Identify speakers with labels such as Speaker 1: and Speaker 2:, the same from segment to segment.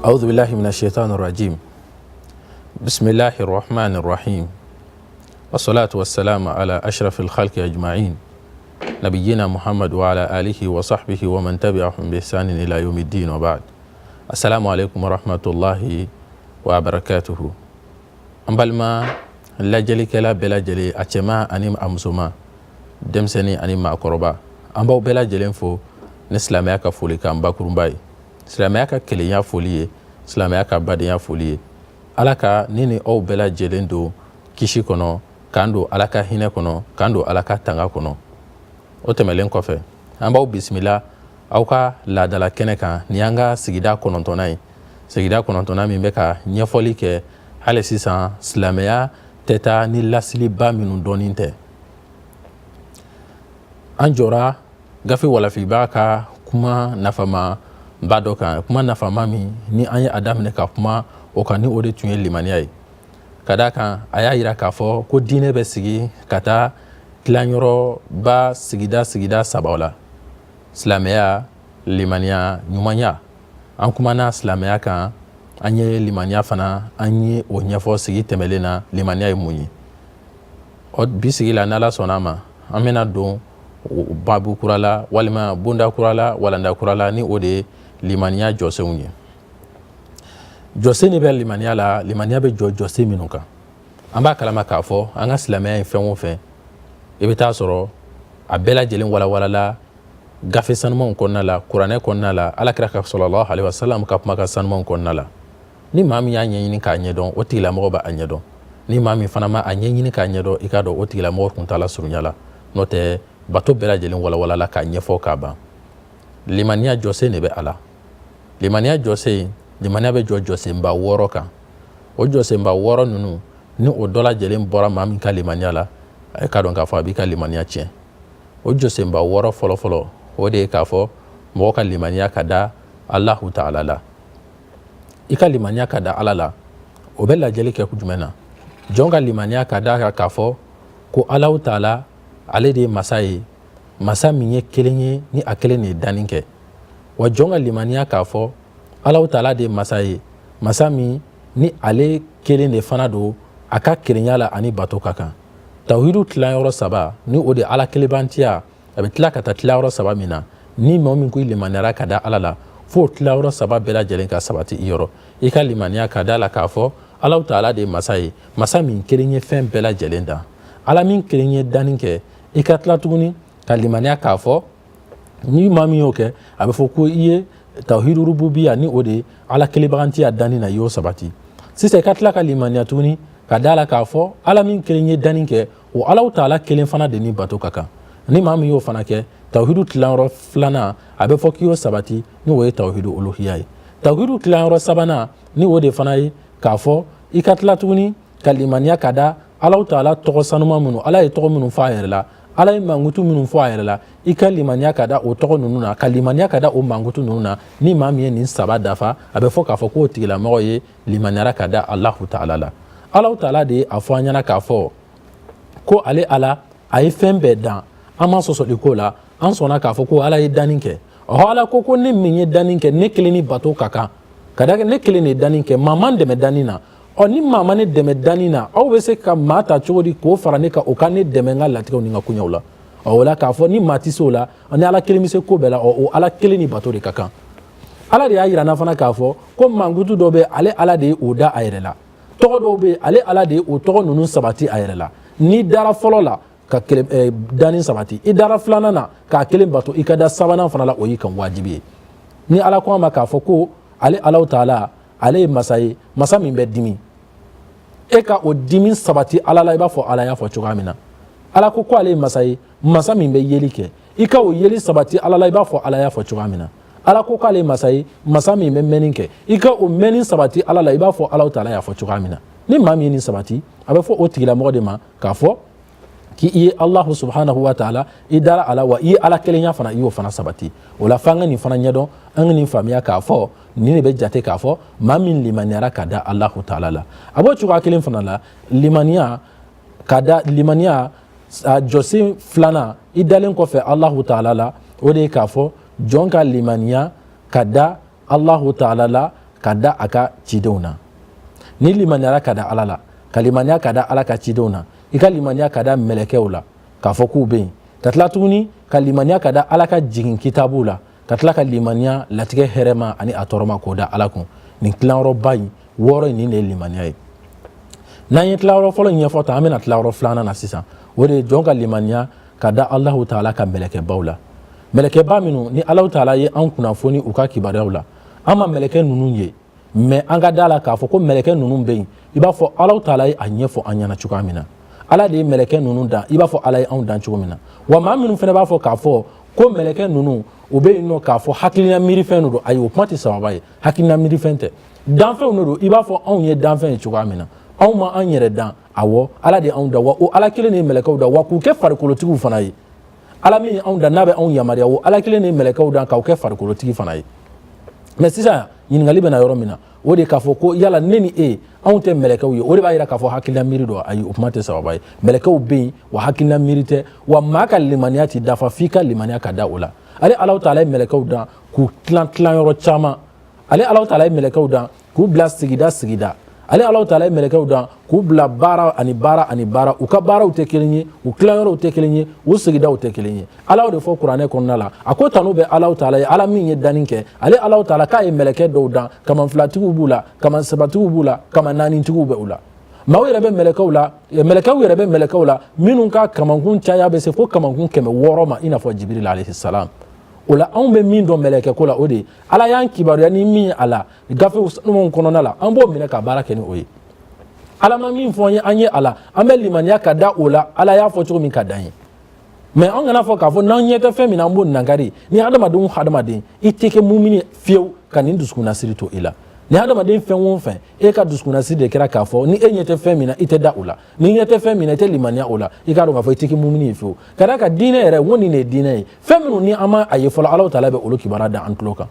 Speaker 1: أعوذ بالله من الشيطان الرجيم بسم الله الرحمن الرحيم والصلاة والسلام على أشرف الخلق أجمعين نبينا محمد وعلى آله وصحبه ومن تبعهم بإحسان إلى يوم الدين وبعد السلام عليكم ورحمة الله وبركاته أمبالما لجلي كلا بلا جلي أتما أنيم أمسوما دمسني أنيم أقربا أمباو بلا جلين فو نسلامي أكفولي كامباكرون باي silamɛya ka kelenya foli ye silamɛya ka badenya foli ye ala ka ni ni aw bɛɛ lajɛlen don kisi kɔnɔ k'an don ala ka hinɛ kɔnɔ k'an don ala ka tanga kɔnɔ o tɛmɛlen kɔfɛ an b'aw bisimila aw ka laadala kɛnɛ kan ni an ka sigida kɔnɔntɔnna ye sigida kɔnɔntɔnna min bɛ ka ɲɛfɔli kɛ hali sisan silamɛya tɛ taa ni lasiliba minnu dɔɔnin tɛ an jɔra gafe walafiba ka kuma nafama ba dɔ kan kuma nafama min ni an ye a daminɛ ka kuma o kan ni o de tun ye limaniya ye ka da kan a y'a yira k'a fɔ ko diinɛ bɛ sigi ka taa tilanyɔrɔba sigida sabaw la silamɛya limaniya ɲumanya an kumana silamɛya kan an ye limaniya fana an ye o ɲɛfɔ sigi tɛmɛlen na limaniya ye mun ye bi sigi la n'ala sɔnna ma an bɛna don babu kura la walima bonda kura la walanda kura la ni o de ye limaniya jɔsenw ye jɔse ni bɛ limaniya la limaniya bɛ jɔ jɔse minnu kan an b'a kalama k'a fɔ an ka silamɛya ye fɛn o fɛn i bɛ taa sɔrɔ a bɛɛ lajɛlen walawalala gafe sanumanw kɔnɔna la kuranɛ kɔnɔna la alakira ka sɔlɔlɔhu alehi wasalam ka kuma ka sanumanw kɔnɔna la ni maa min y'a ɲɛɲini k'a ɲɛdɔn o tigilamɔgɔ b'a ɲɛdɔn ni maa min fana ma a ɲɛɲini k'a ɲɛdɔn i k'a dɔn o tigilamɔgɔ kun t'a la surunya la n'o tɛ bato bɛɛ lajɛlen walawalala k'a ɲɛfɔ k'a ban limaniya jɔse de bɛ a la limaniya jɔse limaniya bɛ jɔ jɔsenba 6 kan o jɔsenba 6 ninnu ni o dɔ lajɛlen bɔra maa min ka limaniya la a ka dɔn k'a fɔ a b'i ka limaniya tiɲɛ o jɔsenba 6 fɔlɔfɔlɔ o de ye k'a fɔ mɔgɔ ka limaniya ka da Allahu Ta'ala la i ka limaniya ka da ala la o bɛ lajɛli kɛ jumɛn na jɔn ka limaniya ka da k'a fɔ ko Allahu Ta'ala ale de ye masa ye masa min ye kelen ye ni a kelen de ye danni kɛ wa jɔn ka limaniya k'a fɔ Allahu Ta'ala de ye masa ye masa min ni ale kelen de fana don a ka kelenya la ani bato ka kan tawhidu tilayɔrɔ 3 ni o de ala kelenbantiya a bɛ tila ka taa tilayɔrɔ 3 min na ni mɔgɔ min ko i limaniyara ka da ala la fo tilayɔrɔ 3 bɛɛ lajɛlen ka sabati i yɔrɔ i ka limaniya ka da la k'a fɔ Allahu Ta'ala de ye masa ye masa min kelen ye fɛn bɛɛ lajɛlen dan ala min kelen ye danni kɛ i ka tila tuguni ka limaniya k'a fɔ ni maa min y'o kɛ a bɛ fɔ ko i ye tawhidu rububiya ni o de ala kelenbagantiya danni na i y'o sabati sisan i ka tila ka limaniya tuguni ka da la k'a fɔ ala min kelen ye danni kɛ o Allahu Ta'ala kelen fana de ni bato ka kan ni maa min y'o fana kɛ tawhidu tilanyɔrɔ 2 a bɛ fɔ k'i y'o sabati ni o ye tawhidu uluhiya ye tawhidu tilanyɔrɔ 3 ni o de fana ye k'a fɔ i ka tila tuguni ka limaniya ka da Allahu Ta'ala tɔgɔ sanuma minnu ala ye tɔgɔ minnu fɔ a yɛrɛ la ala ye mangutu minnu fɔ a yɛrɛ la i ka limaniya ka da o tɔgɔ ninnu na ka limaniya ka da o mangutu ninnu na ni maa min ye nin 3 dafa a bɛ fɔ k'a fɔ k'o tigilamɔgɔ ye limaniyara ka da Allahu Ta'ala la Allahu Ta'ala de ye a fɔ an ɲɛna k'a fɔ ko ale ala a ye fɛn bɛɛ dan an ma sɔsɔli ko la an sɔnna k'a fɔ ko ala ye danni kɛ ɔhɔ ala ko ne min ye danni kɛ ne kelen ni bato ka kan ka da ne kelen de danni kɛ maa man dɛmɛ danni na ni maa ma ne dɛmɛ danni na aw bɛ se ka maa ta cogo di k'o fara ne kan o ka ne dɛmɛ n ka latigɛw ni n ka koɲɛw la o la k'a fɔ ni maa tɛ se o la ni ala kelen bɛ se ko bɛɛ la o ala kelen ni bato de ka kan ala de y'a yira n na fana k'a fɔ ko mankutu dɔ bɛ ale ala de ye o da a yɛrɛ la tɔgɔ dɔw bɛ ale ala de ye o tɔgɔ ninnu sabati a yɛrɛ la ni dara fɔlɔ la ka danni sabati i dara 2nan na k'a kelen bato i ka da 3nan fana la o y'i kan wajibi ye ni ala ko an ma k'a fɔ ko ale Allahu Ta'ala ale ye masa ye masa min bɛ dimi e ka o dimi sabati ala la i b'a fɔ ala y'a fɔ cogoya min na ala ko ale ye masa ye masa min bɛ yeli kɛ i ka o yeli sabati ala la i b'a fɔ ala y'a fɔ cogoya min na ala ko k'ale masa ye masa min bɛ mɛnni kɛ i ka o mɛnni sabati ala la i b'a fɔ Alahu Taala y'a fɔ cogoya min na ni maa min ye nin sabati a bɛ fɔ o tigilamɔgɔ de ma k'a fɔ k'i ye Alahu subhanahu wa taala i dara ala wa i ye ala kelenya fana i y'o fana sabati o la f'an ka nin fana ɲɛdɔn an ka nin faamuya k'a fɔ nin de bɛ jate k'a fɔ maa min limaniyara ka da Alahu Taala la a b'o cogoya kelen fana la limaniya ka da limaniya a jɔsen filanan i dalen kɔfɛ Alahu Taala la o de ye k'a fɔ jɔn ka limaniya ka da Alahu Taala la ka da a ka cidenw na ni limaniyara ka da ala la ka limaniya ka da ala ka cidenw na i ka limaniya ka da mɛlɛkɛw la k'a fɔ k'u bɛ yen ka tila tuguni ka limaniya ka da ala ka jigin kitabu la ka tila ka limaniya latigɛ hɛrɛma ani a tɔɔrɔma k'o da ala kun nin tilayɔrɔba in wɔɔrɔ in nin de ye limaniya ye n'an ye tilayɔrɔ fɔlɔ in ɲɛfɔ tan an bɛna tilayɔrɔ filanan na sisan o de ye jɔn ka limaniya ka da Alahu Taala ka mɛlɛkɛbaw la mɛlɛkɛba minnu ni Alahu Taala ye an kunnafoni u ka kibaruyaw la an ma mɛlɛkɛ ninnu ye mais an ka da la k'a fɔ ko mɛlɛkɛ ninnu bɛ yen i b'a fɔ Alahu Taala ye a ɲɛfɔ an ɲɛna cogoya min na ala de ye mɛlɛkɛ ninnu dan i b'a fɔ ala ye anw dan cogo min na wa maa minnu fana b'a fɔ k'a fɔ ko mɛlɛkɛ ninnu u bɛ yen nɔ k'a fɔ hakilina miirifɛn de don ayi o kuma tɛ sababa ye hakilina miirifɛn tɛ danfɛnw de don i b'a fɔ anw ye danfɛn ye cogoya min na anw ma an yɛrɛ dan awɔ ala de ye anw dan wa o ala kelen de ye mɛlɛkɛw dan wa k'u kɛ farikolotigiw fana ye ala min ye anw dan n'a bɛ anw yamaruya o ala kelen de ye mɛlɛkɛw dan k'aw kɛ farikolotigi fana ye mais sisan ɲininkali bɛ na yɔrɔ min na o de k'a fɔ ko yala ne ni e anw tɛ mɛlɛkɛw ye o de b'a jira k'a fɔ hakilina miiri don ayi o kuma tɛ sababa ye mɛlɛkɛw bɛ yen wa hakilina miiri tɛ wa maa ka limaniya tɛ dafa f'i ka limaniya ka da o la ale Alahu Taala ye mɛlɛkɛw dan k'u tilan yɔrɔ caman ale Alahu Taala ye mɛlɛkɛw dan k'u bila sigida ale Alahu Taala ye mɛlɛkɛw dan k'u bila baara ani baara u ka baaraw tɛ kelen ye u tilayɔrɔw tɛ kelen ye u sigidaw tɛ kelen ye ala de fɔ kuranɛ kɔnɔna la a ko tanu bɛ Alahu Taala ye ala min ye danni kɛ ale Alahu Taala k'a ye mɛlɛkɛ dɔw dan kaman filatigiw b'u la kaman sabatigiw b'u la kaman naanitigiw bɛ u la maaw yɛrɛ bɛ mɛlɛkɛw la mɛlɛkɛw yɛrɛ bɛ mɛlɛkɛw la minnu ka kamankun caya bɛ se fo kamankun 600 ma i n'a fɔ Jibril alayhi salam o la anw bɛ min dɔn mɛlɛkɛ ko la o de ala y'an kibaruya ni min ye a la gafew sanumanw kɔnɔna la an b'o minɛ ka baara kɛ ni o ye ala ma min fɔ an ye a la an bɛ limaniya ka da o la ala y'a fɔ cogo min ka d'an ye mais an kana fɔ k'a fɔ n'an ɲɛ tɛ fɛn min na an b'o nankari ni hadamaden o hadamaden i tɛ kɛ mumini fiyewu ka nin dusukunnasiri to i la ni hadamaden fɛn o fɛn e ka dusukunnasiri de kɛra k'a fɔ ni e ɲɛ tɛ fɛn min na i tɛ da o la ni ɲɛ tɛ fɛn min na i tɛ limaniya o la i k'a dɔn k'a fɔ i tɛ kɛ mumini ye fiyewu ka d'a kan diinɛ yɛrɛ n ko nin de ye diinɛ ye fɛn minnu ni an ma a ye fɔlɔ Alahu Taala bɛ olu kibaruya da an tulo kan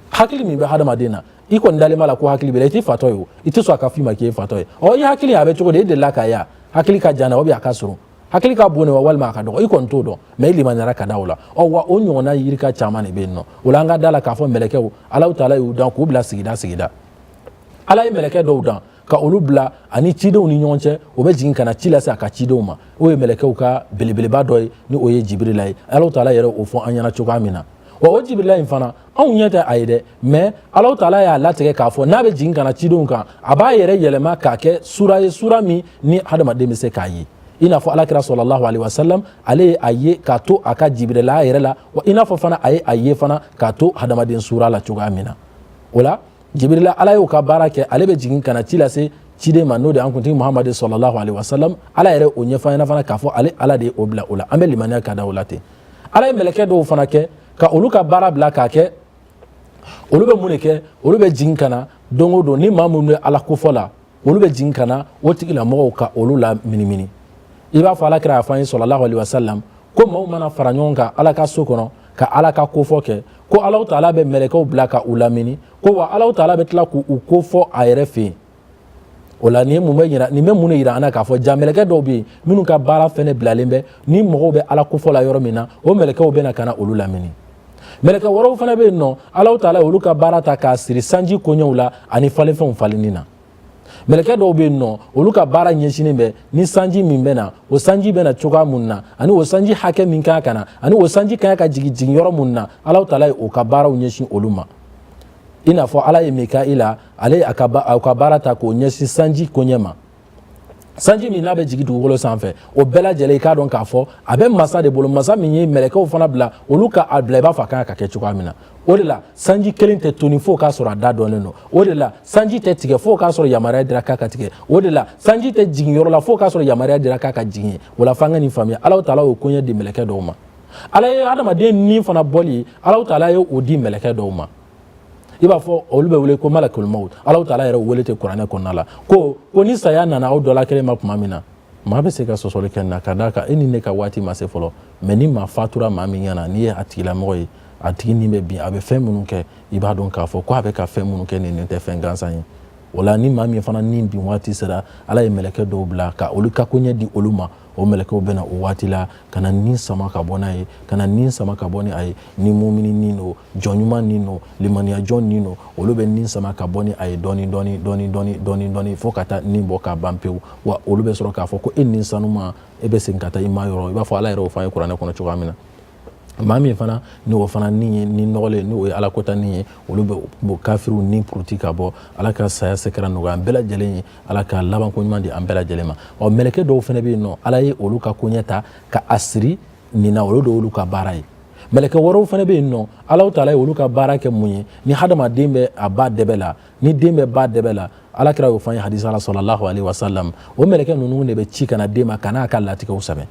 Speaker 1: hakili min bɛ hadamaden na i kɔni dalen b'a la ko hakili b'i la i tɛ fatɔ ye o i tɛ sɔn a ka f'i ma k'i ye fatɔ ye ɔ i hakili a bɛ cogo di e delila k'a ye a hakili ka jan na ou bien a ka surun hakili ka bon wa walima a ka dɔgɔ i kɔni t'o dɔn mais i limaniyara ka da o la ɔ wa o ɲɔgɔnna yirika caman de bɛ yen nɔ o la an ka da la k'a fɔ mɛlɛkɛw Alahu Taala y'u dan k'u bila sigida ala ye mɛlɛkɛ dɔw dan ka olu bila ani cidenw ni ɲɔgɔn cɛ o bɛ jigin ka na ci lase a ka cidenw ma o ye mɛlɛkɛw ka belebeleba dɔ ye ni o ye Jibrila ye Alahu Taala yɛrɛ o fɔ an ɲɛna cogoya min na wa o Jibrila in fana anw ɲɛ tɛ a ye dɛ mais Alahu Taala y'a latigɛ k'a fɔ n'a bɛ jigin ka na cidenw kan a b'a yɛrɛ yɛlɛma k'a kɛ sura ye sura min ni hadamaden bɛ se k'a ye i n'a fɔ alakira sallallahu alaihi wasallam ale ye a ye k'a to a ka Jibirila yɛrɛ la wa i n'a fɔ fana a ye a ye fana k'a to hadamaden sura la cogoya min na o la Jibirila ala y'o ka baara kɛ ale bɛ jigin ka na ci lase ciden ma n'o de an kuntigi Muhamadu sallallahu alaihi wasallam ala yɛrɛ o ɲɛfɔ an ɲɛna fana k'a fɔ ale ala de ye o bila o la an bɛ limaniya ka da o la ten ala ye mɛlɛkɛ dɔw fana kɛ ka olu ka baara bila k'a kɛ olu bɛ mun de kɛ olu bɛ jigin ka na don o don ni maa minnu bɛ ala kofɔ la olu bɛ jigin ka na o tigilamɔgɔw ka olu la minimini i b'a fɔ alakira y'a fɔ an ye sallallahu alaihi wasallam ko maaw mana fara ɲɔgɔn kan ala ka so kɔnɔ ka ala ka kofɔ kɛ ko Alahu Taala bɛ mɛlɛkɛw bila ka u lamini ko wa Alahu Taala bɛ tila k'u kofɔ a yɛrɛ fɛ yen o la nin bɛ mun de yira an na k'a fɔ ja mɛlɛkɛ dɔw bɛ yen minnu ka baara fɛnɛ bilalen bɛ ni mɔgɔw bɛ ala kofɔ la yɔrɔ min na o mɛlɛkɛw bɛ na ka na olu lamini mɛlɛkɛ wɛrɛw fana bɛ yen nɔ Alahu Taala ye olu ka baara ta k'a siri sanji koɲɛw la ani falenfɛnw falenni na mɛlɛkɛ dɔw bɛ yen nɔ olu ka baara ɲɛsinnen bɛ ni sanji min bɛ na o sanji bɛ na cogoya mun na ani o sanji hakɛ min kan ka na ani o sanji kan ka jigin yɔrɔ mun na Alahu Taala ye o ka baaraw ɲɛsin olu ma i n'a fɔ ala ye Mikaila ale ye a ka baara ta k'o ɲɛsin sanji koɲɛ ma sanji min n'a bɛ jigin dugukolo sanfɛ o bɛɛ lajɛlen i k'a dɔn k'a fɔ a bɛ masa de bolo masa min ye mɛlɛkɛw fana bila olu ka a bila i b'a fɔ a kan ka kɛ cogoya min na o de la sanji kelen tɛ toni fo k'a sɔrɔ a da dɔnnen don o de la sanji tɛ tigɛ fo k'a sɔrɔ yamaruya dira k'a ka tigɛ o de la sanji tɛ jigin yɔrɔ la fo k'a sɔrɔ yamaruya dira k'a ka jigin o la f'an ka nin faamuya Alahu Taala y'o koɲɛ di mɛlɛkɛ dɔw ma ala ye adamaden ni fana bɔli Allahu Taala ye o di mɛlɛkɛ dɔw ma i b'a fɔ olu bɛ wele ko malakul maut Allahu Taala yɛrɛ wele tɛ kuranɛ kɔnɔna la ko ni saya nana aw dɔ la kelen ma tuma min na maa bɛ se ka sɔsɔli kɛ na ka d'a kan e ni ne ka waati ma se fɔlɔ mais ni maa fatura maa min ɲɛna n'i ye a tigilamɔgɔ ye a tigi ni bɛ bin a bɛ fɛn minnu kɛ i b'a dɔn k'a fɔ ko a bɛ ka fɛn minnu kɛ nin tɛ fɛn gansan ye o la ni maa min fana ni bin waati sera ala ye mɛlɛkɛ dɔw bila ka olu ka koɲɛ di olu ma o mɛlɛkɛw bɛna o waati la ka na nin sama ka bɔ n'a ye ka na nin sama ka bɔ ni a ye ni mumini nin don jɔn ɲuman nin don limaniya jɔn nin don olu bɛ nin sama ka bɔ ni a ye dɔɔni fo ka taa nin bɔ k'a ban pewu wa olu bɛ sɔrɔ k'a fɔ ko e nin sanuma e bɛ segin ka taa i ma yɔrɔ i b'a fɔ ala yɛrɛ o fɔ an ye kuranɛ kɔnɔ cogoya min na maa min fana ni o fana nin ye ni nɔgɔlen ni o ye ala kota nin ye olu bɛ kafiru ni puruti ka bɔ ala ka saya sekɛra nɔgɔya an bɛɛ lajɛlen ye ala ka laban ko ɲuman di an bɛɛ lajɛlen ma mɛlɛkɛ dɔw fana bɛ yen nɔ ala ye olu ka koɲɛ ta ka a siri nin na olu de olu ka baara ye mɛlɛkɛ wɛrɛw fana bɛ yen nɔ Allahu Taala ye olu ka baara kɛ mun ye ni hadamaden bɛ a ba dɛbɛ la ni den bɛ ba dɛbɛ la alakira y'o fɔ an ye hadisa la sallallahu alaihi wasallam o mɛlɛkɛ ninnu de bɛ ci ka na den ma ka n'a ka latigɛw sɛbɛn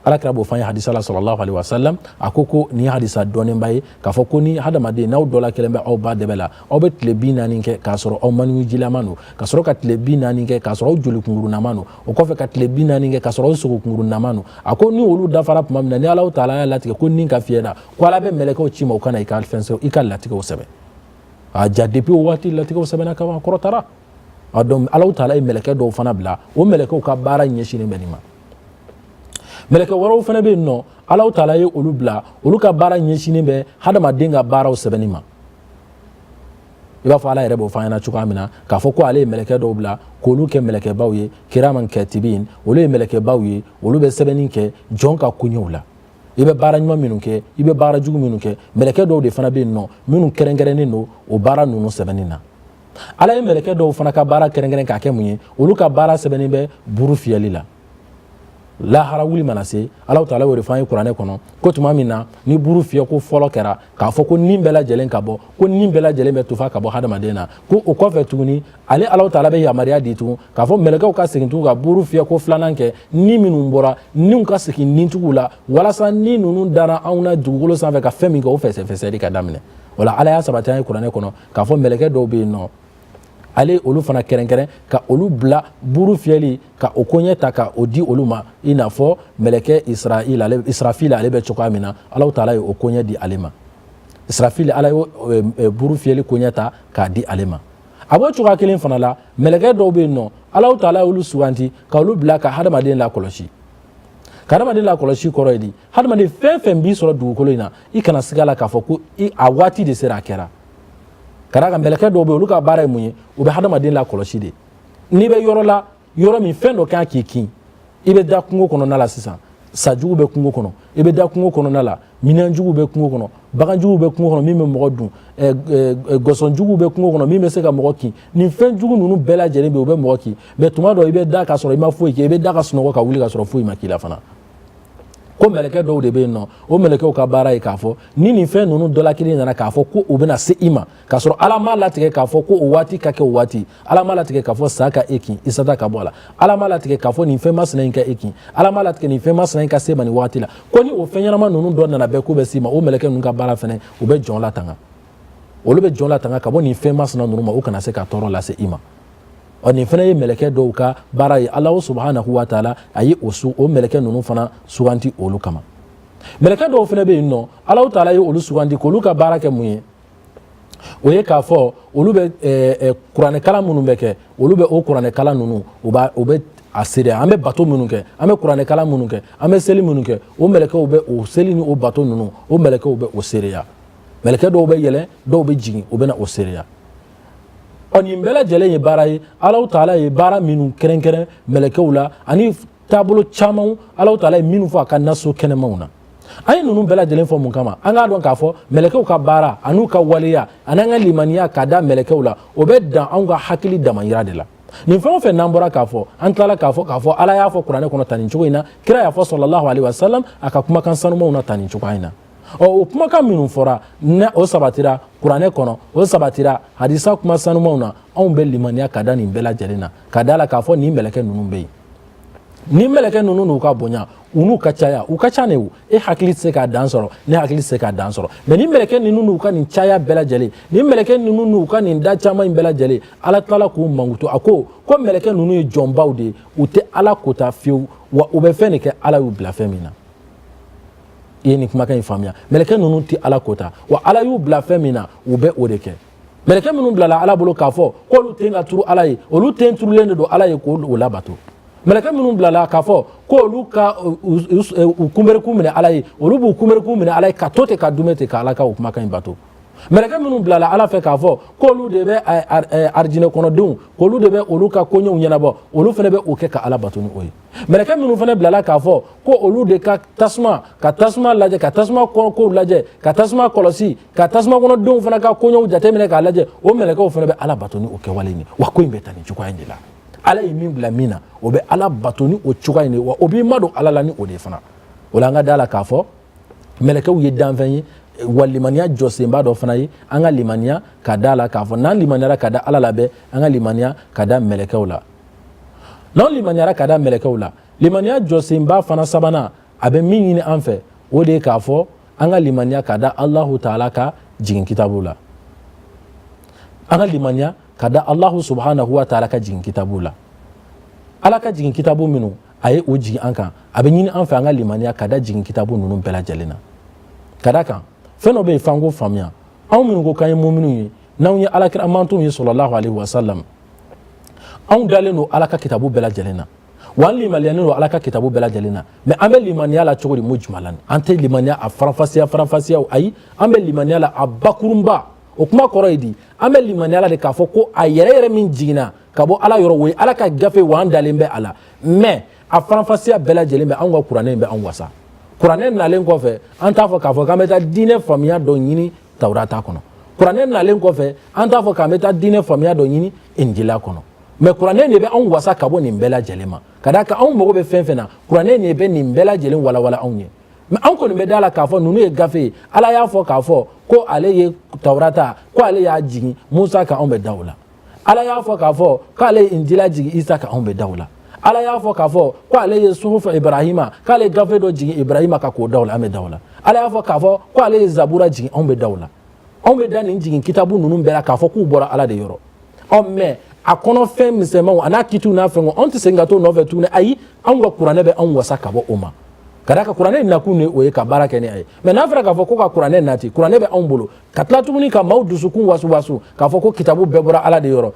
Speaker 1: alakira b'o fɔ an ye hadisa la sallallahu alaihi wasallam a ko nin ye hadisa dɔnnenba ye k'a fɔ ko ni hadamaden n'aw dɔ la kelen bɛ aw ba dɛbɛ la aw bɛ tile 40 kɛ k'a sɔrɔ aw maniwijilaman don ka sɔrɔ ka tile 40 kɛ k'a sɔrɔ aw joli kunkurunaman don o kɔfɛ ka tile 40 kɛ k'a sɔrɔ aw sogo kunkurunaman don a ko ni olu dafara tuma min na ni Allahu Taala y'a latigɛ ko nin ka fiyɛ da ko ala bɛ mɛlɛkɛw ci ma u kana i ka fɛn sɛbɛn i ka latigɛw sɛbɛn a ja depuis o waati latigɛw sɛbɛnna ka ban a kɔrɔtara a donc Allahu Taala ye mɛlɛkɛ dɔw fana bila o mɛlɛkɛw ka baara ɲɛsinnen bɛ nin ma mɛlɛkɛ wɛrɛw fana bɛ yen nɔ Allahu Taala ye olu bila olu ka baara ɲɛsinnen bɛ hadamaden ka baaraw sɛbɛnni ma i b'a fɔ ala yɛrɛ b'o fɔ an ɲɛna cogoya min na k'a fɔ ko ale ye mɛlɛkɛ dɔw bila k'olu kɛ mɛlɛkɛbaw ye kiraman katibin olu ye mɛlɛkɛbaw ye olu bɛ sɛbɛnni kɛ jɔn ka koɲɛw la i bɛ baara ɲuman minnu kɛ i bɛ baara jugu minnu kɛ mɛlɛkɛ dɔw de fana bɛ yen nɔ minnu kɛrɛnkɛrɛnnen don o baara ninnu sɛbɛnni na ala ye mɛlɛkɛ dɔw fana ka baara kɛrɛnkɛrɛn k'a kɛ mun ye olu ka baara sɛbɛnni bɛ buru fiyɛli la lahara wuli mana se Allahu Taala y'o de fɔ an ye kuranɛ kɔnɔ ko tuma min na ni buru fiyɛ ko fɔlɔ kɛra k'a fɔ ko nin bɛɛ lajɛlen ka bɔ ko nin bɛɛ lajɛlen bɛ tufa ka bɔ hadamaden na ko o kɔfɛ tuguni ale Allahu Taala bɛ yamaruya di tugun k'a fɔ mɛlɛkɛw ka segin tugun ka buru fiyɛ ko filanan kɛ ni minnu bɔra niw ka segin nintigiw la walasa ni ninnu dara anw na dugukolo sanfɛ ka fɛn min kɛ o fɛsɛfɛsɛli ka daminɛ o la ala y'a sabati an ye kuranɛ kɔnɔ k'a fɔ mɛlɛkɛ dɔw bɛ yen nɔ ale olu fana kɛrɛnkɛrɛn ka olu bila buru fiyɛli ka o koɲɛ ta ka o di olu ma i n'a fɔ mɛlɛkɛ Israfil ale bɛ cogoya min na Allahu Taala ye o koɲɛ di ale ma Israfil ala ye buru fiyɛli koɲɛ ta k'a di ale ma a b'o cogoya kelen fana la mɛlɛkɛ dɔw bɛ yen nɔ Allahu Taala ye olu suganti ka olu bila ka hadamaden lakɔlɔsi ka hadamaden lakɔlɔsi kɔrɔ ye di hadamaden fɛn fɛn b'i sɔrɔ dugukolo in na i kana siga la k'a fɔ ko a waati de sera a kɛra ka d'a kan mɛlɛkɛ dɔw bɛ olu ka baara ye mun ye u bɛ hadamaden lakɔlɔsi de n'i bɛ yɔrɔ la yɔrɔ min fɛn dɔ kan k'i kin i bɛ da kungo kɔnɔna la sisan sajugu bɛ kungo kɔnɔ i bɛ da kungo kɔnɔna la minɛnjugu bɛ kungo kɔnɔ baganjugu bɛ kungo kɔnɔ min bɛ mɔgɔ dun gɔsɔnjugu bɛ kungo kɔnɔ min bɛ se ka mɔgɔ kin nin fɛn jugu ninnu bɛɛ lajɛlen bɛ u bɛ mɔgɔ kin mais tuma dɔ i bɛ da ka sɔrɔ i ma foyi kɛ i bɛ da ka sunɔgɔ ka wuli ka sɔrɔ foyi ma k'i la fana ko mɛlɛkɛ dɔw de bɛ yen nɔ o mɛlɛkɛw ka baara ye k'a fɔ ni nin fɛn ninnu dɔ la kelen nana k'a fɔ ko u bɛna se i ma k'a sɔrɔ ala m'a latigɛ k'a fɔ ko o waati ka kɛ o waati ala m'a latigɛ k'a fɔ sa ka e kin i sata ka bɔ a la ala m'a latigɛ k'a fɔ nin fɛn masina in ka e kin ala m'a latigɛ nin fɛn masina in ka se ma nin waati la ko ni o fɛn ɲɛnama ninnu dɔ nana bɛɛ k'u bɛ s'i ma o mɛlɛkɛ ninnu ka baara fɛnɛ u bɛ jɔn latanga olu bɛ jɔn latanga ka bɔ nin fɛn masina ninnu ma u kana se ka tɔɔrɔ lase i ma nin fana ye mɛlɛkɛ dɔw ka baara ye Allahu subhanahu wa taala a ye o mɛlɛkɛ ninnu fana suganti olu kama mɛlɛkɛ dɔw fana bɛ yen nɔ Allahu Taala ye olu sugandi k'olu ka baara kɛ mun ye o ye k'a fɔ olu bɛ kuranɛ kalan minnu bɛ kɛ olu bɛ o kuranɛ kalan ninnu u bɛ a seereya an bɛ bato minnu kɛ an bɛ kuranɛ kalan minnu kɛ an bɛ seli minnu kɛ o mɛlɛkɛw bɛ o seli ni o bato ninnu o mɛlɛkɛw bɛ o seereya mɛlɛkɛ dɔw bɛ yɛlɛn dɔw bɛ jigin u bɛ na o seereya nin bɛɛ lajɛlen ye baara ye Allahu Taala ye baara minnu kɛrɛnkɛrɛn mɛlɛkɛw la ani taabolo camanw Allahu Taala ye minnu fɔ a ka naso kɛnɛmaw na an ye ninnu bɛɛ lajɛlen fɔ mun kama an k'a dɔn k'a fɔ mɛlɛkɛw ka baara an'u ka waleya ani an ka limaniya k'a da mɛlɛkɛw la o bɛ dan anw ka hakili damayira de la nin fɛn o fɛn n'an bɔra k'a fɔ an tilala k'a fɔ ala y'a fɔ kuranɛ kɔnɔ tan nin cogo in na kira y'a fɔ sallallahu alaihi wasallam a ka kumakan sanumanw na tan nin cogoya in na o kumakan minnu fɔra o sabatira kuranɛ kɔnɔ o sabatira hadisa kuma sanumanw na anw bɛ limaniya ka da nin bɛɛ lajɛlen na ka da la k'a fɔ nin mɛlɛkɛ ninnu bɛ yen ni meleke nunu n'u ka bonya u n'u ka caya u ka ca ne o e hakili tɛ se k'a dan sɔrɔ ne hakili tɛ se k'a dan sɔrɔ mais ni meleke ninnu n'u ka nin caya bɛɛ lajɛlen ni meleke ninnu n'u ka nin da caman in bɛɛ lajɛlen ala tila k'u mankutu a ko meleke ninnu ye jɔnbaw de ye u tɛ ala kota fiyewu wa u bɛ fɛn de kɛ ala y'u bila fɛn min na i ye nin kumakan in faamuya meleke ninnu tɛ ala kota wa ala y'u bila fɛn min na u bɛ o de kɛ meleke minnu bilala ala bolo k'a fɔ k'olu tɛ ka turu ala ye olu tɛ turulen de don ala ye k'o labato meleke minnu bilala k'a fɔ k'olu ka u kunbɛrikun minɛ ala ye olu b'u kunbɛrikun minɛ ala ye ka to ten ka dumɛ ten ka ala ka o kumakan in bato meleke minnu bilala ala fɛ k'a fɔ k'olu de bɛ arijinɛ kɔnɔdenw k'olu de bɛ olu ka koɲɛw ɲɛnabɔ olu fana bɛ o kɛ ka ala bato ni o ye meleke minnu fana bilala k'a fɔ ko olu de ka tasuma lajɛ ka tasuma kow lajɛ ka tasuma kɔlɔsi ka tasuma kɔnɔdenw fana ka koɲɛw jateminɛ k'a lajɛ o melekew fana bɛ ala bato ni o kɛwale in ye wa ko in bɛ taa nin cogoya in de la ala ye min bila min na o bɛ ala bato ni o cogoya in de wa o b'i madon ala la ni o de fana o la an ka da la k'a fɔ melekew ye danfɛn ye wa limaniya jɔsenba dɔ fana ye an ka limaniya ka da la k'a fɔ n'an limaniyara ka da ala la bɛɛ an ka limaniya ka da melekew la n'an limaniyara ka da melekew la limaniya jɔsenba fana sabanan a bɛ min ɲini an fɛ o de ye k'a fɔ an ka limaniya ka da alahu taala ka jigin kitabu la an ka limaniya ka da alahu subhanahu wa taala ka jigin kitabu la ala ka jigin kitabu minnu a ye o jigin an kan a bɛ ɲini an fɛ an ka limaniya ka da jigin kitabu ninnu bɛɛ lajɛlen na ka da kan fɛn dɔ bɛ yen f'an k'o faamuya anw minnu ko k'an ye muminun ye n'anw ye alakira mantonw ye sallallahu alaihi wasallam anw dalen don ala ka kitabu bɛɛ lajɛlen na wa an limaniyalen don ala ka kitabu bɛɛ lajɛlen na mais an bɛ limaniya la cogo di mun jumɛn la an tɛ limaniya a faranfasiya ayi an bɛ limaniya la a bakurunba o kuma kɔrɔ ye di an bɛ limaniya la de k'a fɔ ko a yɛrɛ min jiginna ka bɔ ala yɔrɔ o ye ala ka gafe wa an dalen bɛ a la mais a faranfasiya bɛɛ lajɛlen bɛ anw ka kuranɛ in bɛ anw wasa kuranɛ nalen kɔfɛ an t'a fɔ k'a fɔ k'an bɛ taa diinɛ faamuya dɔ ɲini tawurata kɔnɔ kuranɛ nalen kɔfɛ an t'a fɔ k'an bɛ taa diinɛ faamuya dɔ ɲini injila kɔnɔ mais kuranɛ de bɛ anw wasa ka bɔ nin bɛɛ lajɛlen ma ka d'a kan anw mago bɛ fɛn fɛn na kuranɛ de bɛ nin bɛɛ lajɛlen walawala anw ye mais anw kɔni bɛ da la k'a fɔ ninnu ye gafe ye ala y'a fɔ k'a fɔ ko ale ye tawurata ko ale y'a jigin musa kan anw bɛ da o la ala y'a fɔ k'a fɔ k'ale ye injila jigin isa kan anw bɛ da o la ala y'a fɔ k'a fɔ ko ale ye suhufa ibrahima k'ale ye gafe dɔ jigin ibrahima ka k'o da o la an bɛ da o la ala y'a fɔ k'a fɔ ko ale ye zabura jigin anw bɛ da o la anw bɛ da nin jigin kitabu ninnu bɛɛ la k'a fɔ k'u bɔra ala de yɔrɔ mais a kɔnɔ fɛn misɛnmanw a n'a kitiw n'a fɛnw anw tɛ segin ka t'o nɔfɛ tuguni ayi anw ka kuranɛ bɛ anw wasa ka bɔ o ma ka d'a kan kuranɛ nakun de o ye ka baara kɛ ni a ye mais n'a fɔra k'a fɔ ko ka kuranɛ nati kuranɛ bɛ anw bolo ka tila tuguni ka maaw dusukun wasu k'a fɔ ko kitabu bɛɛ bɔra ala de yɔrɔ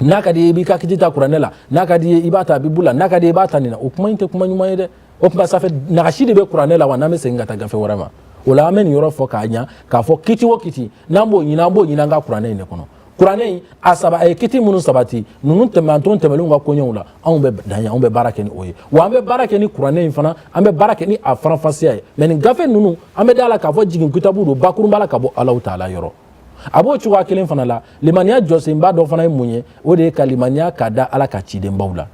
Speaker 1: n'a ka di ye i b'i ka kiti ta kuranɛ la n'a ka di ye i b'a ta bibu la n'a ka di ye i b'a ta nin na o kuma in tɛ kuma ɲuman ye dɛ o tuma ça fait nagasi de bɛ kuranɛ la wa n'an bɛ segin ka taa gafe wɛrɛ ma o la an bɛ nin yɔrɔ fɔ k'a ɲa k'a fɔ kiti o kiti n'an b'o ɲini an b'o ɲini an ka kuranɛ in de kɔnɔ kuranɛ in a ye kiti minnu sabati ninnu tɛmɛntɔn tɛmɛlenw ka koɲɛw la anw bɛ dan ye anw bɛ baara kɛ ni o ye wa an bɛ baara kɛ ni kuranɛ in fana an bɛ baara kɛ ni a faranfasiya ye mais nin gafe ninnu an bɛ da la k'a fɔ jigin kitabu don bakurunba la ka bɔ alahu taala yɔrɔ a b'o cogoya kelen fana la limaniya jɔsenba dɔ fana ye mun ye o de ye ka limaniya ka da ala ka cidenbaw la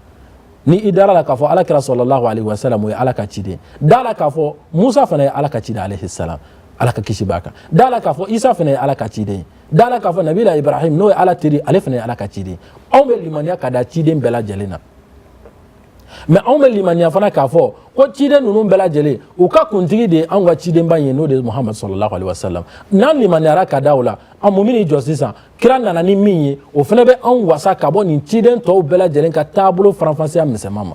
Speaker 1: ni i dara la k'a fɔ alakira sallallahu alaihi wasallam o ye ala ka ciden da la k'a fɔ musa fana ye ala ka ciden alaihi salam ala ka kisi b'a kan da la k'a fɔ isa fana ye ala ka ciden da la k'a fɔ nabila ibrahim n'o ye ala teri ale fana ye ala ka ciden anw bɛ limaniya ka da ciden bɛɛ lajɛlen na mais anw bɛ limaniya fana k'a fɔ ko ciden ninnu bɛɛ lajɛlen u ka kuntigi de ye anw ka cidenba ye n'o de ye muhamadu sallallahu alaihi wasallam n'an limaniyara ka da o la an mun bɛn'i jɔ sisan kira nana ni min ye o fana bɛ anw wasa ka bɔ nin ciden tɔw bɛɛ lajɛlen ka taabolo faranfasiya misɛnman ma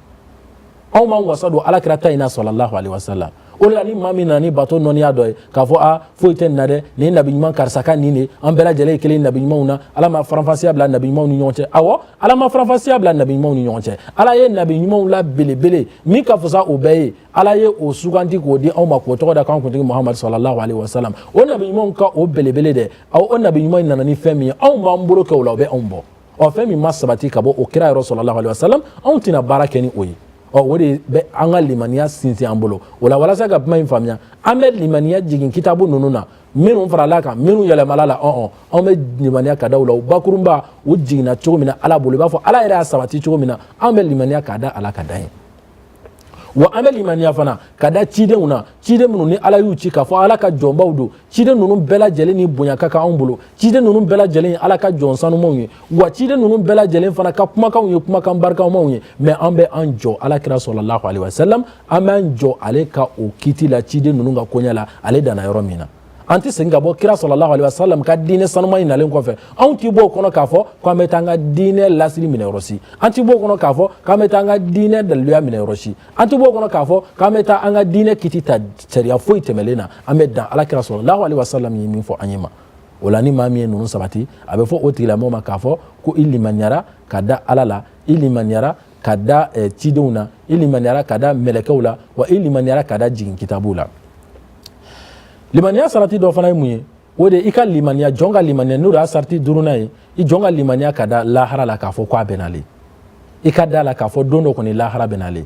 Speaker 1: anw b'an wasa don alakira ta in na sallallahu alaihi wasallam o de la ni maa min nana ni bato nɔniya dɔ ye k'a fɔ a foyi tɛ nin na dɛ nin ye nabi ɲuman karisa ka nin de an bɛɛ lajɛlen ye kelen nabi ɲumanw na ala ma faranfasiya bila nabi ɲumanw ni ɲɔgɔn cɛ awɔ ala ma faranfasiya bila nabi ɲumanw ni ɲɔgɔn cɛ ala ye nabi ɲumanw la belebele min ka fisa o bɛɛ ye ala ye o suganti k'o di anw ma k'o tɔgɔ da k'an kuntigi muhamadu sallallahu alaihi wasallam o nabi ɲumanw ka o belebele dɛ o nabi ɲuman nana ni fɛn min ye anw b'an bolo kɛ o la o bɛ anw bɔ ɔ fɛn min ma sabati ka bɔ o kira yɔrɔ sallallahu alaihi wasallam anw tɛna baara kɛ ni o ye o de bɛ an ka limaniya sinsin an bolo o la walasa ka kuma in faamuya an bɛ limaniya jigin kitabu ninnu na minnu farala kan minnu yɛlɛmala la anw bɛ limaniya ka da u la o bakurunba u jiginna cogo min na ala bolo i b'a fɔ ala yɛrɛ y'a sabati cogo min na an bɛ limaniya ka da ala ka da ye wa an bɛ limaniya fana ka da cidenw na ciden minnu ni ala y'u ci k'a fɔ ala ka jɔnbaw don ciden ninnu bɛɛ lajɛlen ni bonya ka kan anw bolo ciden ninnu bɛɛ lajɛlen ala ka jɔn sanumanw ye wa ciden ninnu bɛɛ lajɛlen fana ka kumakanw ye kumakan barikamaw ye mais an bɛ an jɔ alakira sɔlɔlahu alaihi wasallam an b'an jɔ ale ka o kiti la ciden ninnu ka koɲɛ la ale danna yɔrɔ min na an tɛ segin ka bɔ kira sɔlɔlahu alaihi wasallam ka diinɛ sanuman in nalen kɔfɛ anw t'i bɔ o kɔnɔ k'a fɔ k'an bɛ taa an ka diinɛ lasiri minɛ yɔrɔ si an t'i bɔ o kɔnɔ k'a fɔ k'an bɛ taa an ka diinɛ daliluya minɛ yɔrɔ si an t'i bɔ o kɔnɔ k'a fɔ k'an bɛ taa an ka diinɛ kiti ta sariya foyi tɛmɛlen na an bɛ dan alakira sɔlɔlahu alaihi wasallam ye min fɔ an ye ma o la ni maa min ye ninnu sabati a bɛ fɔ o tigilamɔgɔ ma k'a fɔ ko i limaniyara ka da ala la i limaniyara ka da cidenw na i limaniyara ka da mɛlɛkɛw la wa i limaniyara ka da jigin kitabuw la limaniya sarati dɔ fana ye mun ye o de i ka limaniya jɔn ka limaniya n'o de y'a sarati duurunan ye i jɔn ka limaniya ka da lahara la k'a fɔ ko a bɛ nalen i ka da la k'a fɔ don dɔ kɔni lahara bɛ nalen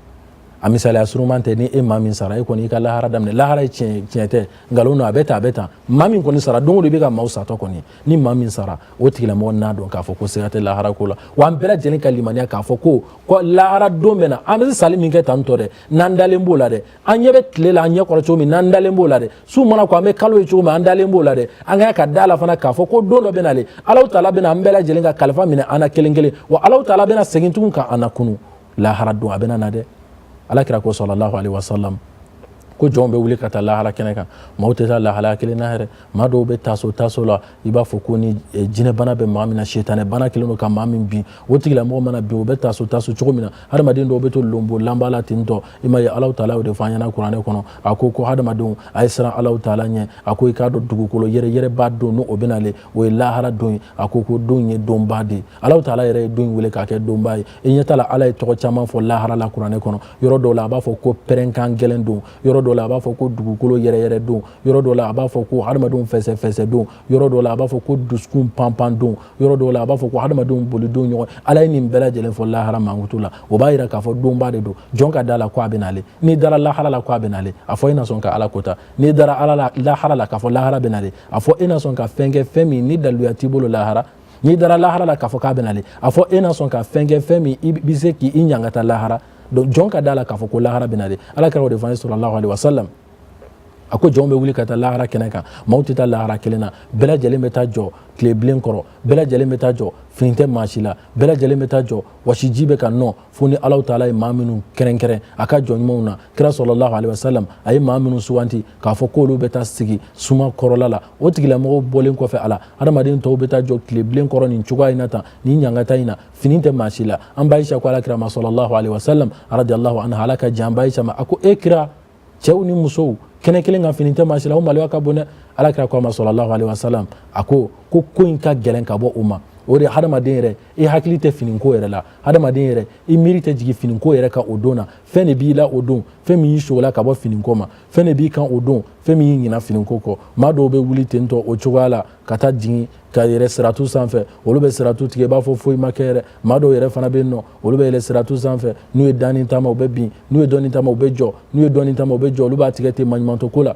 Speaker 1: a misaliya suruman tɛ ni e maa min sara e kɔni i ka lahara daminɛ lahara ye tiɲɛ tɛ nkalon don a bɛ tan a bɛ tan maa min kɔni sara don o don i bɛ ka maaw satɔ kɔni ni maa min sara o tigilamɔgɔ n'a dɔn k'a fɔ ko sira tɛ lahara ko la wa an bɛɛ lajɛlen ka limaniya k'a fɔ ko lahara don bɛ na an bɛ sali min kɛ tan tɔ dɛ n'an dalen b'o la dɛ an ɲɛ bɛ tile la an ɲɛ kɔrɔ cogo min n'an dalen b'o la dɛ su mana ko an bɛ kalo ye cogo min an dalen b'o la dɛ an ka da la fana k'a fɔ ko don dɔ bɛ nalen Alahu Taala bɛna an bɛɛ lajɛlen ka kalifa minɛ an na kelen kelen wa Alahu Taala bɛna segin tugun ka an na kunu lahara don a bɛna na dɛ alakira ko sɔlɔlahu alaihi wasallam ko jɔnw bɛ wuli ka taa lahara kɛnɛ kan maaw tɛ taa lahala kelen na yɛrɛ maa dɔw bɛ taso la i b'a fɔ ko ni jinɛbana bɛ maa min na setanɛ bana kelen don ka maa min bin o tigilamɔgɔ mana bin o bɛ taso cogo min na hadamaden dɔw bɛ to lonbo lanba la ten tɔ i ma ye Alahu Taala y'o de fɔ an ɲɛna kuranɛ kɔnɔ a ko hadamadenw a ye siran Alahu Taala ɲɛ a ko i k'a dɔn dugukolo yɛrɛyɛrɛba don n'o bɛ nalen o ye lahara don ye a ko don ye donba de ye Alahu Taala yɛrɛ ye don in wele k'a kɛ donba ye i ɲɛ t'a la Ala ye tɔgɔ caman fɔ lahara la kuranɛ kɔnɔ yɔrɔ dɔw la a b'a fɔ ko pɛrɛnkan gɛlɛn don yɔrɔ dɔw la a b'a fɔ ko dugukolo yɛrɛyɛrɛ don yɔrɔ dɔw la a b'a fɔ ko hadamadenw fɛsɛfɛsɛ don yɔrɔ dɔw la a b'a fɔ ko dusukun panpan don yɔrɔ dɔw la a b'a fɔ ko hadamadenw boli don ɲɔgɔn Ala ye nin bɛɛ lajɛlen fɔ lahara mankutu la o b'a jira k'a fɔ donba de don jɔn ka da la ko a bɛ nalen n'i dara lahara la ko a bɛ nalen a fɔ e na sɔn ka Ala kota n'i dara lahara la k'a fɔ lahara bɛ nalen a fɔ e na sɔn ka fɛn kɛ fɛn min ni daliluya t'i bolo lahara n'i dara lahara la k'a fɔ k'a bɛ nalen a fɔ e na sɔn ka fɛn kɛ fɛn min i bɛ se k'i ɲangata lahara donc jɔn ka da la k'a fɔ ko lahara bɛ nalen Ala kɛra o de fɔ an ye sɔlɔlahu alaihi wasallam a ko jɔnw bɛ wuli ka taa lahara kɛnɛ kan maaw tɛ taa lahara kelen na bɛɛ lajɛlen bɛ taa jɔ tile bilen kɔrɔ bɛɛ lajɛlen bɛ taa jɔ fini tɛ maa si la bɛɛ lajɛlen bɛ taa jɔ wasiji bɛ ka nɔ fo ni Alahu Taala ye maa minnu kɛrɛnkɛrɛn a ka jɔn ɲumanw na kira sɔlɔlahu alaihi wasallam a ye maa minnu suganti k'a fɔ k'olu bɛ taa sigi suma kɔrɔla la o tigilamɔgɔw bɔlen kɔfɛ a la adamaden tɔw bɛ taa jɔ tile bilen kɔrɔ nin cogoya in na tan nin ɲangata in na fini tɛ maa si la an ba Ayisa ko alakira ma sɔlɔlahu alaihi wasallam radiyallahu anha Ala ka jan ba Ayisa ma a ko e kira cɛw ni musow kɛnɛ kelen ka fini tɛ maa si la o maloya ka bon dɛ alakira ko a ma sɔlɔlahu alaihi wasallam a ko in ka gɛlɛn ka bɔ o ma o de hadamaden yɛrɛ i hakili tɛ finiko yɛrɛ la hadamaden yɛrɛ i miiri tɛ jigin finiko yɛrɛ kan o don na fɛn de b'i la o don fɛn min y'i sogola ka bɔ finiko ma fɛn de b'i kan o don fɛn min y'i ɲina finiko kɔ maa dɔw bɛ wuli ten tɔ o cogoya la ka taa jigin ka yɛrɛ siratu sanfɛ olu bɛ siratu tigɛ i b'a fɔ foyi ma kɛ yɛrɛ maa dɔw yɛrɛ fana bɛ yen nɔ olu bɛ yɛlɛ siratu sanfɛ n'u ye dani taama u bɛ bin n'u ye dɔɔni taama u bɛ jɔ n'u ye dɔɔni taama u bɛ jɔ olu b'a tigɛ ten maɲumantɔ ko la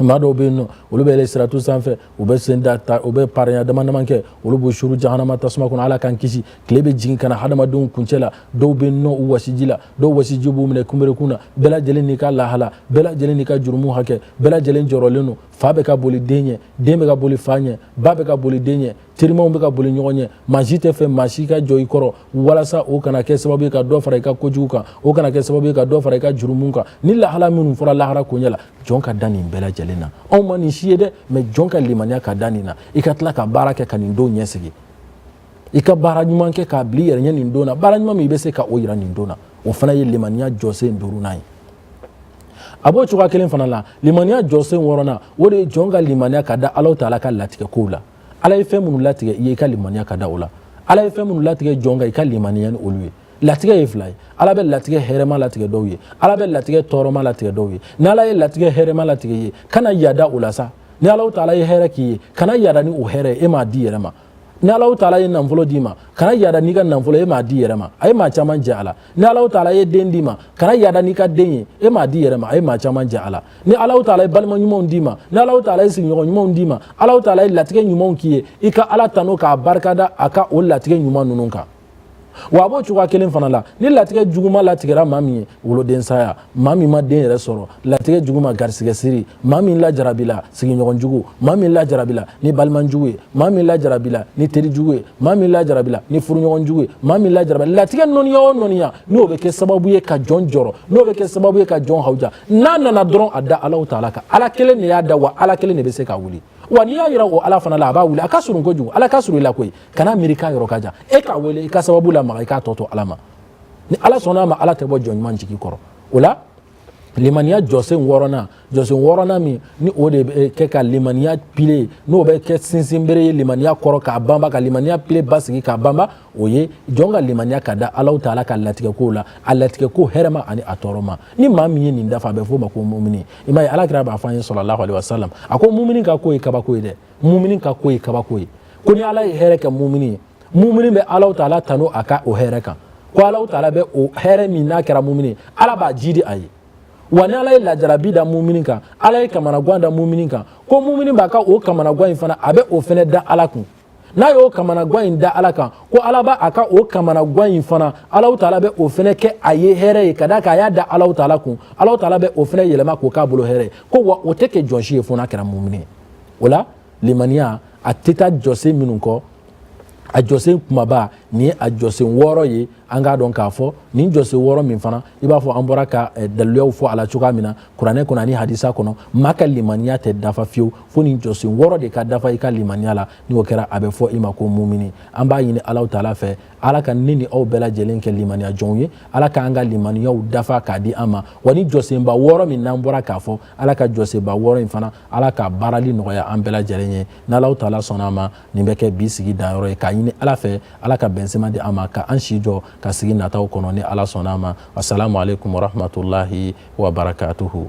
Speaker 1: maa dɔw bɛ yen nɔ olu bɛ yɛlɛ siratu sanfɛ u bɛ sen da ta u bɛ parenya dama dama kɛ olu b'u suru jahanama tasuma kɔnɔ Ala k'an kisi tile bɛ jigin ka na hadamadenw kuncɛ la dɔw bɛ nɔ u wasiji la dɔw wasiji b'u minɛ kunberekun na bɛɛ lajɛlen n'i ka lahala bɛɛ lajɛlen n'i ka jurumu hakɛ bɛɛ lajɛlen jɔrɔlen don fa bɛ ka boli den ɲɛ den bɛ ka boli fa ɲɛ ba bɛ ka boli den ɲɛ terimaw bɛ ka boli ɲɔgɔn ɲɛ maa si tɛ fɛ maa si ka jɔ i kɔrɔ walasa o kana kɛ sababu ye ka dɔ fara i ka kojugu kan o kana kɛ sababu ye ka dɔ fara i ka jurumu kan ni lahala minnu fɔra lahara koɲɛ la jɔn ka da nin bɛɛ lajɛlen na anw ma nin si ye dɛ mais jɔn ka limaniya ka da nin na i ka tila ka baara kɛ ka nin don ɲɛsigi i ka baara ɲuman kɛ k'a bila i yɛrɛ ɲɛ nin don na baara ɲuman min i bɛ se ka o yira nin don na o fana ye limaniya jɔsen 5nan ye a b'o cogoya kelen fana la limaniya jɔsen 6nan o de ye jɔn ka limaniya ka da Alahu Taala ka latigɛ kow la Ala ye fɛn minnu latigɛ i ye i ka limaniya ka da o la Ala ye fɛn minnu latigɛ jɔn kan i ka limaniya ni olu ye latigɛ ye fila ye Ala bɛ latigɛ hɛrɛma latigɛ dɔw ye Ala bɛ latigɛ tɔɔrɔma latigɛ dɔw ye ni Ala ye latigɛ hɛrɛma latigɛ ye kana yada o la sa ni Alahu Taala ye hɛrɛ k'i ye kana yada ni o hɛrɛ ye e m'a di yɛrɛ ma ni Alahu Taala ye nafolo d'i ma kana yada n'i ka nafolo e m'a di yɛrɛ ma a ye maa caman jɛ a la ni Alahu Taala ye den d'i ma kana yada n'i ka den ye e m'a di yɛrɛ ma a ye maa caman jɛ a la ni Alahu Taala ye balima ɲumanw d'i ma ni Alahu Taala ye sigiɲɔgɔn ɲumanw d'i ma Alahu Taala ye latigɛ ɲumanw k'i ye i ka Ala tano k'a barikada a ka o latigɛ ɲuman ninnu kan wa bo chuwa kelen fana la ni latigɛ juguma latigɛra maa min ye woloden saya maa min ma den yɛrɛ sɔrɔ latigɛ juguma garisigɛ siri maa min lajarabila sigiɲɔgɔn jugu maa min lajarabila ni baliman jugu ye maa min lajarabila ni teri jugu ye maa min lajarabila ni furuɲɔgɔn jugu ye maa min lajarabila latigɛ nɔniya o nɔniya n'o bɛ kɛ sababu ye ka jɔn jɔrɔ n'o bɛ kɛ sababu ye ka jɔn hawuja n'a nana dɔrɔn a da Alahu Taala kan Ala kelen de y'a da wa Ala kelen de bɛ se ka wuli wa n'i y'a yira o Ala fana la a b'a wuli a ka surun kojugu Ala ka surun i la koyi kana miiri k'a yɔrɔ ka jan e ka wele i ka sababu lamaga i k'a tɔ to Ala ma ni Ala sɔnn'a ma Ala tɛ bɔ jɔn ɲuman jigi kɔrɔ o la limaniya jɔsen wɔɔrɔnan min ni o de bɛ kɛ ka limaniya pile n'o bɛ kɛ sinsinbere ye limaniya kɔrɔ k'a banba ka limaniya pile basigi k'a banba o ye jɔn ka limaniya ka da Alahu Taala ka latigɛkow la a latigɛko hɛrɛma ani a tɔɔrɔ ma ni maa min ye nin dafa a bɛ f'o ma ko mumini i m'a ye Alakira b'a fɔ an ye sallallahu alaihi wasallam a ko mumini ka ko ye kabako ye dɛ mumini ka ko ye kabako ye ko ni Ala ye hɛrɛ kɛ mumini ye mumini bɛ Alahu Taala tanu a ka o hɛrɛ kan ko Alahu Taala bɛ o hɛrɛ min n'a kɛra mumini ye Ala b'a ji di a ye wa ni Ala ye lajarabi da mumini kan Ala ye kamanagan da mumini kan ko mumini b'a ka o kamanagan in fana a bɛ o fana da Ala kun n'a y'o kamanagan in da Ala kan ko Ala b'a a ka o kamanagan in fana Alahu Taala bɛ o fana kɛ a ye hɛrɛ ye ka da k'a y'a da Alahu Taala kun Alahu Taala bɛ o fana yɛlɛma k'o k'a bolo hɛrɛ ye ko wa o tɛ kɛ jɔn si ye fo n'a kɛra mumini ye o la limaniya a tɛ taa jɔsen minnu kɔ a jɔsen kumaba nin ye a jɔsen wɔɔrɔ ye an k'a dɔn k'a fɔ nin jɔsen wɔɔrɔ min fana i b'a fɔ an bɔra ka daliluyaw fɔ a la cogoya min na kuranɛ kɔnɔ ani hadisa kɔnɔ maa ka limaniya tɛ dafa fiyewu fo nin jɔsen wɔɔrɔ de ka dafa i ka limaniya la ni o kɛra a bɛ fɔ i ma ko mumini an b'a ɲini Alahu Taala fɛ Ala ka ne ni aw bɛɛ lajɛlen kɛ limaniya jɔnw ye Ala ka an ka limaniyaw dafa k'a di an ma wa ni jɔsenba wɔɔrɔ min n'an bɔra k'a fɔ Ala ka jɔsenba wɔɔrɔ in fana Ala ka baarali nɔgɔya an bɛɛ lajɛlen ye n'Alahu Taala sɔnna a ma nin bɛ kɛ bi sigi danyɔrɔ ye k'a ɲini Ala fɛ Ala ka bɛnsɛma di an ma ka an si jɔ ka sigi nataw kɔnɔ ni Ala sɔnna a ma assalamu alaikum wa rahmatullahi wa barakatuhu